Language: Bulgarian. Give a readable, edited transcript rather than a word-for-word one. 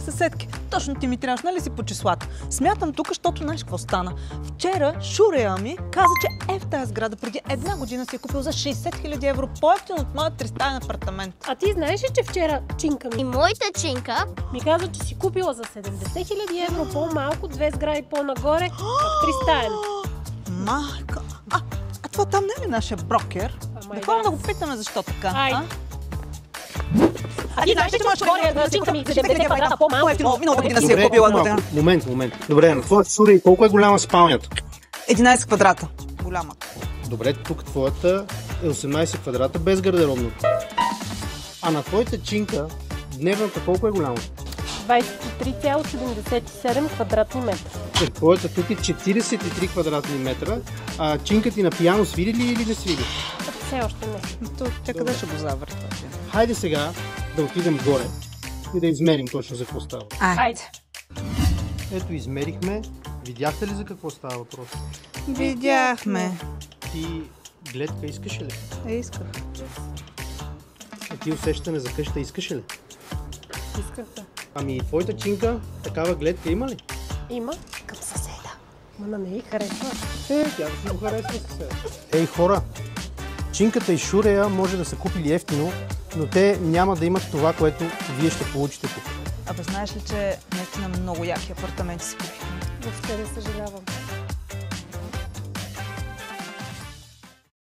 съседки, точно ти ми трябваш, нали си по числата? Смятам тук, защото знаеш какво стана. Вчера Шурея ми каза, че в тази сграда преди една година си е купил за 60 000 евро по-евтин от моят 300-стаен апартамент. А ти знаеш ли, че вчера чинка ми И моята чинка ми каза, че си купила за 70 000 евро по-малко, 2 сгради по-нагоре, 300-стаен. Майка, а това там не е ли нашия брокер? Да ходим да го питаме защо така. Айде. А ти знаеш ли, че можеш да говоря чинка ми за 70 квадрата по-малко? Миналата година си е купила година. Момент. Добре, на твоята Шурея колко е голяма спалнята? 11 квадрата. Голяма. Добре, тук твоята е 18 квадрата без гардеробно. А на твоята чинка дневната колко е голяма? 23,77 квадратни метра. Твоята тук е 43 квадратни метра, а чинка ти на пияно свири ли или не свири? Все още не. Тя къде ще го завърта? Хайде сега да отидем горе и да измерим точно за какво става. Айде. Ето измерихме. Видяхте ли за какво става въпрос? Видяхме. Ти гледка искаш ли? Исках. А ти усещане за къща искаш ли? Исках да. Ами твоята чинка такава гледка има ли? Има. Към съседа. Ма на нея й харесва. Тя да си го харесва съседа. Ей хора, чинката и Шурея може да са купили ефтино, но те няма да имат това, което вие ще получите тук. Абе, знаеш ли, че наистина много яки апартаменти си купихме? Въобще не съжалявам.